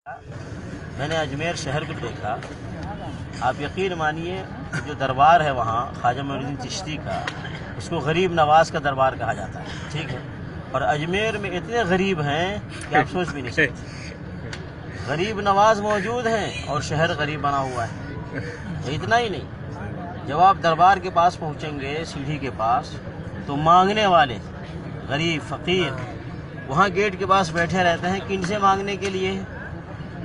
میں نے اجمیر شہر کو دیکھا. آپ یقین مانیے جو دربار ہے وہاں خواجہ معین الدین چشتی کا، اس کو غریب نواز کا دربار کہا جاتا ہے. ٹھیک ہے، اور اجمیر میں اتنے غریب ہیں کہ آپ سوچ بھی نہیں سکتے. غریب نواز موجود ہیں اور شہر غریب بنا ہوا ہے. اتنا ہی نہیں، جب آپ دربار کے پاس پہنچیں گے سیڑھی کے پاس تو مانگنے والے غریب فقیر وہاں گیٹ کے پاس بیٹھے رہتے ہیں. کن سے مانگنے کے لیے؟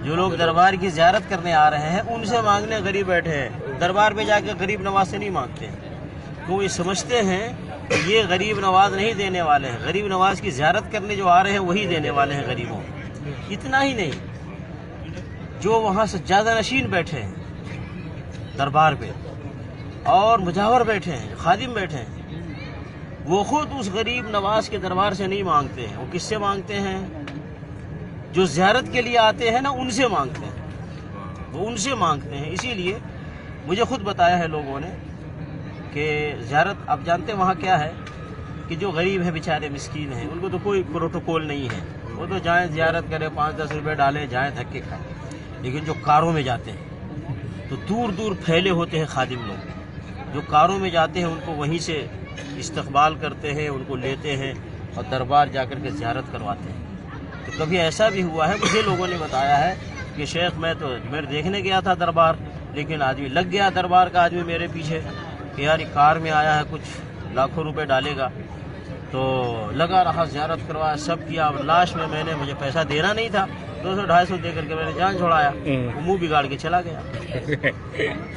جو لوگ دربار کی زیارت کرنے آ رہے ہیں ان سے مانگنے غریب بیٹھے ہیں. دربار پہ جا کے غریب نواز سے نہیں مانگتے، کیوں؟ یہ سمجھتے ہیں کہ یہ غریب نواز نہیں دینے والے ہیں، غریب نواز کی زیارت کرنے جو آ رہے ہیں وہی دینے والے ہیں غریبوں. اتنا ہی نہیں، جو وہاں سجادہ نشین بیٹھے ہیں دربار پہ اور مجاور بیٹھے ہیں، خادم بیٹھے ہیں، وہ خود اس غریب نواز کے دربار سے نہیں مانگتے ہیں. وہ کس سے مانگتے ہیں؟ جو زیارت کے لیے آتے ہیں نا ان سے مانگتے ہیں، وہ ان سے مانگتے ہیں. اسی لیے مجھے خود بتایا ہے لوگوں نے کہ زیارت، آپ جانتے ہیں وہاں کیا ہے کہ جو غریب ہے بیچارے مسکین ہیں ان کو تو کوئی پروٹوکول نہیں ہے. وہ تو جائیں زیارت کریں، 5-10 روپے ڈالیں، جائیں دھکے کھائیں. لیکن جو کاروں میں جاتے ہیں تو دور دور پھیلے ہوتے ہیں خادم لوگ، جو کاروں میں جاتے ہیں ان کو وہیں سے استقبال کرتے ہیں، ان کو لیتے ہیں اور دربار جا کر کے زیارت کرواتے ہیں. تو کبھی ایسا بھی ہوا ہے، مجھے لوگوں نے بتایا ہے کہ شیخ میں تو اجمیر دیکھنے گیا تھا دربار، لیکن آدمی لگ گیا دربار کا آدمی میرے پیچھے کہ یار یہ کار میں آیا ہے، کچھ لاکھوں روپے ڈالے گا. تو لگا رہا، زیارت کروایا، سب کیا. لاسٹ میں مجھے پیسہ دینا نہیں تھا، 200-250 دے کر کے میں نے جان چھوڑایا. وہ منہ بگاڑ کے چلا گیا.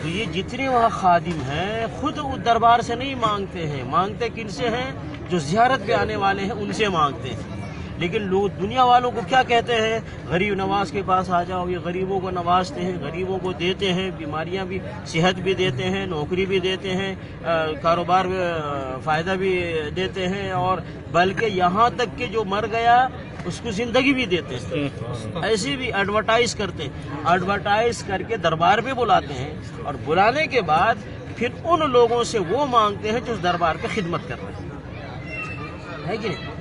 تو یہ جتنے وہاں خادم ہیں خود دربار سے نہیں مانگتے ہیں. مانگتے کن سے ہیں؟ جو زیارت پہ آنے والے ہیں ان سے مانگتے ہیں. لیکن لوگ دنیا والوں کو کیا کہتے ہیں؟ غریب نواز کے پاس آ جاؤ. یہ غریبوں کو نوازتے ہیں، غریبوں کو دیتے ہیں، بیماریاں بھی، صحت بھی دیتے ہیں، نوکری بھی دیتے ہیں، کاروبار میں فائدہ بھی دیتے ہیں، اور بلکہ یہاں تک کہ جو مر گیا اس کو زندگی بھی دیتے ہیں. ایسی بھی ایڈورٹائز کرتے ہیں، ایڈورٹائز کر کے دربار پہ بلاتے ہیں، اور بلانے کے بعد پھر ان لوگوں سے وہ مانگتے ہیں جو اس دربار پہ خدمت کر رہے ہیں. ہے کہ نہیں؟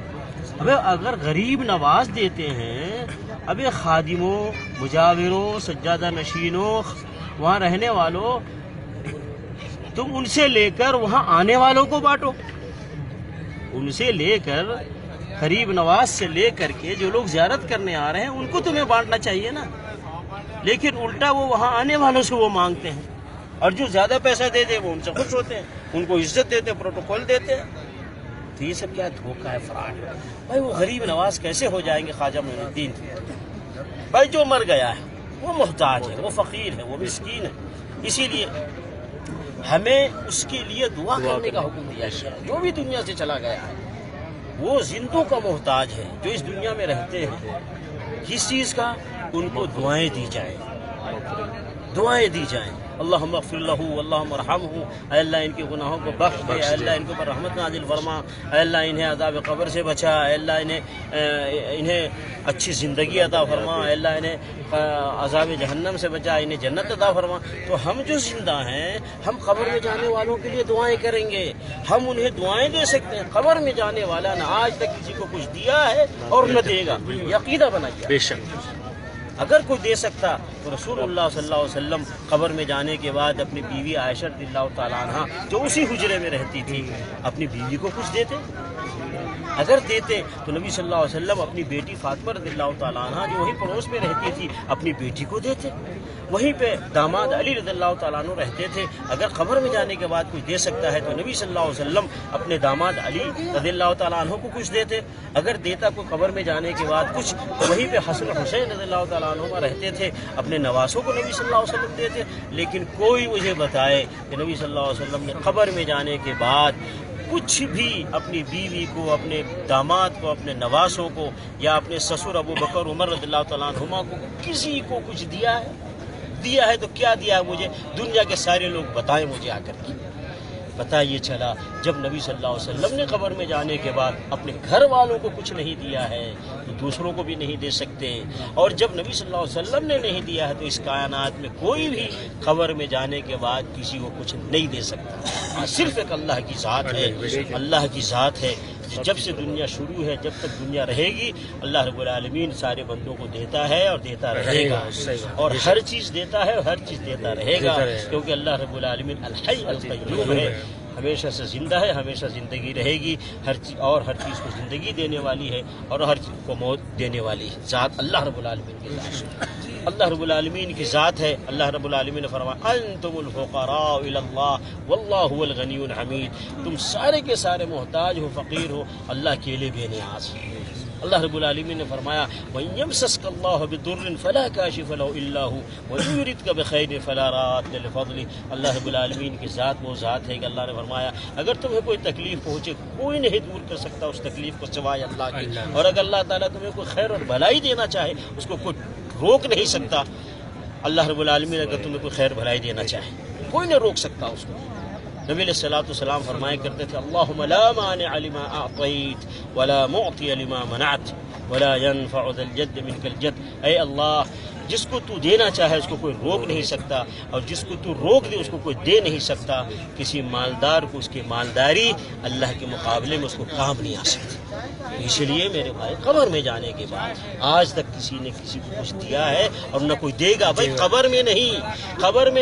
اب اگر غریب نواز دیتے ہیں، اب خادموں، مجاوروں، سجادہ نشینوں، وہاں رہنے والوں، تم ان سے لے کر وہاں آنے والوں کو بانٹو. ان سے لے کر، غریب نواز سے لے کر کے جو لوگ زیارت کرنے آ رہے ہیں ان کو تمہیں بانٹنا چاہیے نا. لیکن الٹا وہ وہاں آنے والوں سے وہ مانگتے ہیں، اور جو زیادہ پیسہ دے دے وہ ان سے خوش ہوتے ہیں، ان کو عزت دیتے ہیں، پروٹوکول دیتے ہیں. تو یہ سب کیا دھوکہ ہے، فراڈ ہے. بھائی وہ غریب نواز کیسے ہو جائیں گے خواجہ معین الدین؟ بھائی جو مر گیا ہے وہ محتاج ہے، وہ فقیر ہے، وہ مسکین ہے. اسی لیے ہمیں اس کے لیے دعا کرنے کا حکم دیا ہے. جو بھی دنیا سے چلا گیا ہے وہ زندوں کا محتاج ہے. جو اس دنیا میں رہتے ہیں کس چیز کا؟ ان کو دعائیں دی جائیں، دعائیں دی جائیں. اللہم اغفر لہ، اللہم ارحمہ، اے اللہ ان کے گناہوں کو بخش دے، اے اللہ ان کے اوپر رحمت نازل فرما، اے اللہ انہیں عذاب قبر سے بچا، اے اللہ انہیں اچھی زندگی عطا فرما، اے اللہ انہیں عذاب جہنم سے بچا، انہیں جنت عطا فرما. تو ہم جو زندہ ہیں ہم قبر میں جانے والوں کے لیے دعائیں کریں گے، ہم انہیں دعائیں دے سکتے ہیں. قبر میں جانے والا نہ آج تک کسی کو کچھ دیا ہے اور نہ دے گا، یہ عقیدہ بنائیے. بے شک اگر کوئی دے سکتا تو رسول اللہ صلی اللہ علیہ وسلم قبر میں جانے کے بعد اپنی بیوی عائشہ رضی اللہ تعالیٰ عنہ جو اسی حجرے میں رہتی تھی اپنی بیوی کو کچھ دیتے. اگر دیتے تو نبی صلی اللہ علیہ وسلم اپنی بیٹی فاطمہ رضی اللہ تعالیٰ عنہ جو وہی پڑوس میں رہتی تھی اپنی بیٹی کو دیتے. وہیں پہ داماد علی رضی اللہ تعالیٰ عنہ رہتے تھے. اگر قبر میں جانے کے بعد کوئی دے سکتا ہے تو نبی صلی اللہ علیہ وسلم اپنے داماد علی رضی اللہ تعالیٰ عنہ کو کچھ دیتے. اگر دیتا کوئی قبر میں جانے کے بعد کچھ تو وہیں پہ حسن حسین رضی اللہ تعالیٰ عنہ رہتے تھے، اپنے نواسوں کو نبی صلی اللہ علیہ وسلم دیتے. لیکن کوئی مجھے بتائے کہ نبی صلی اللہ علیہ وسلم نے قبر میں جانے کے بعد کچھ بھی اپنی بیوی کو، اپنے داماد کو، اپنے نواسوں کو، یا اپنے سسر ابو بکر عمر رضی اللہ تعالیٰ عنہما کو کسی کو کچھ دیا ہے؟ دیا ہے تو کیا دیا ہے؟ مجھے دنیا کے سارے لوگ بتائیں مجھے آ کر کے. پتہ یہ چلا جب نبی صلی اللہ علیہ وسلم نے قبر میں جانے کے بعد اپنے گھر والوں کو کچھ نہیں دیا ہے تو دوسروں کو بھی نہیں دے سکتے. اور جب نبی صلی اللہ علیہ وسلم نے نہیں دیا ہے تو اس کائنات میں کوئی بھی قبر میں جانے کے بعد کسی کو کچھ نہیں دے سکتا. صرف ایک اللہ کی ذات ہے، اللہ کی ذات ہے جب سے دنیا شروع ہے جب تک دنیا رہے گی اللہ رب العالمین سارے بندوں کو دیتا ہے اور دیتا رہے گا، اور ہر چیز دیتا ہے اور ہر چیز دیتا رہے گا، کیونکہ اللہ رب العالمین الحی القیوم ہے، ہمیشہ سے زندہ ہے، ہمیشہ زندگی رہے گی، ہر چیز کو زندگی دینے والی ہے اور ہر چیز کو موت دینے والی ہے، ذات اللہ رب العالمین کی ذات اللہ رب العالمین کی ذات ہے۔ اللہ رب العالمین نے فرمایا انتم الفقراء الی اللہ واللہ هو الغنی الحمید، تم سارے کے سارے محتاج ہو، فقیر ہو، اللہ کے لیے بے نیاز ہے۔ اللہ رب العالمین نے فرمایا وَإِن يَمْسَسْكَ اللَّهُ بِضُرٍّ فَلَا كَاشِفَ لَهُ إِلَّا هُوَ وَإِن يُرِدْكَ بِخَيْرٍ فَلَا رَادَّ لِفَضْلِهِ۔ اللہ رب العالمین کی ذات وہ ذات ہے کہ اللہ نے فرمایا اگر تمہیں کوئی تکلیف پہنچے کوئی نہیں دور کر سکتا اس تکلیف کو سوائے اللہ کے، اور اگر اللہ تعالیٰ تمہیں کوئی خیر اور بھلائی دینا چاہے اس کو کوئی روک نہیں سکتا۔ اللہ رب العالمین اگر تمہیں کوئی خیر بھلائی دینا چاہے کوئی نہیں روک سکتا اس کو۔ نبی علیہ الصلوۃ والسلام فرمایا کرتے تھے اللہم لا مانع لما اعطیت ولا معطی لما منعت ولا ينفع ذا الجد منک الجد، اے اللہ جس کو تو دینا چاہے اس کو کوئی روک نہیں سکتا، اور جس کو تو روک دے اس کو کوئی دے نہیں سکتا۔ کسی مالدار کو اس کی مالداری اللہ کے مقابلے میں اس کو کام نہیں آ سکتی۔ اس لیے میرے بھائی قبر میں جانے کے بعد آج تک کسی نے کسی کو کچھ دیا ہے اور نہ کوئی دے گا، بھائی قبر میں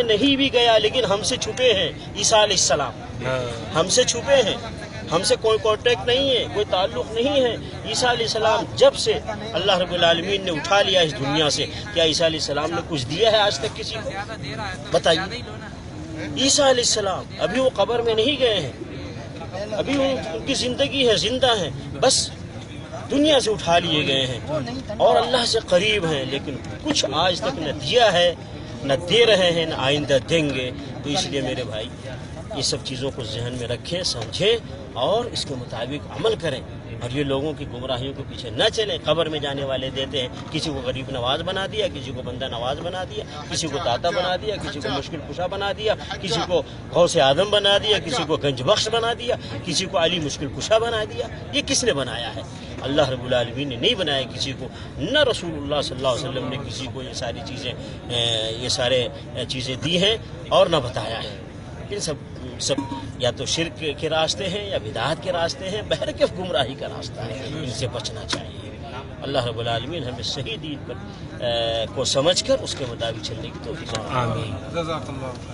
نہیں بھی گیا لیکن ہم سے چھپے ہیں عیسیٰ علیہ السلام، ہم سے چھپے ہیں، ہم سے کوئی کانٹیکٹ نہیں ہے، کوئی تعلق نہیں ہے۔ عیسیٰ علیہ السلام جب سے اللہ رب العالمین نے اٹھا لیا اس دنیا سے، کیا عیسیٰ علیہ السلام نے کچھ دیا ہے آج تک کسی کو؟ بتائیے۔ عیسیٰ علیہ السلام ابھی وہ قبر میں نہیں گئے ہیں، ابھی ان کی زندگی ہے، زندہ ہیں، بس دنیا سے اٹھا لیے گئے ہیں اور اللہ سے قریب ہیں، لیکن کچھ آج تک نہ دیا ہے، نہ دے رہے ہیں، نہ آئندہ دیں گے۔ تو اس لیے میرے بھائی یہ سب چیزوں کو ذہن میں رکھیں، سمجھیں اور اس کے مطابق عمل کریں، اور یہ لوگوں کی گمراہیوں کے پیچھے نہ چلیں۔ قبر میں جانے والے دیتے ہیں، کسی کو غریب نواز بنا دیا، کسی کو بندہ نواز بنا دیا، کسی کو داتا بنا دیا، کسی کو مشکل کشا بنا دیا، کسی کو غوث اعظم بنا دیا، کسی کو گنج بخش بنا دیا، کسی کو علی مشکل کشا بنا دیا۔ یہ کس نے بنایا ہے؟ اللہ رب العالمین نے نہیں بنایا کسی کو، نہ رسول اللہ صلی اللہ علیہ وسلم نے کسی کو یہ سارے چیزیں دی ہیں اور نہ بتایا ہے۔ ان سب یا تو شرک کے راستے ہیں یا بدعات کے راستے ہیں، بہرکیف گمراہی کا راستہ ہے، ان سے بچنا چاہیے۔ اللہ رب العالمین ہمیں صحیح دین پر کو سمجھ کر اس کے مطابق چلنے کی توفیق عطا فرمائے۔ آمین۔ جزاک اللہ۔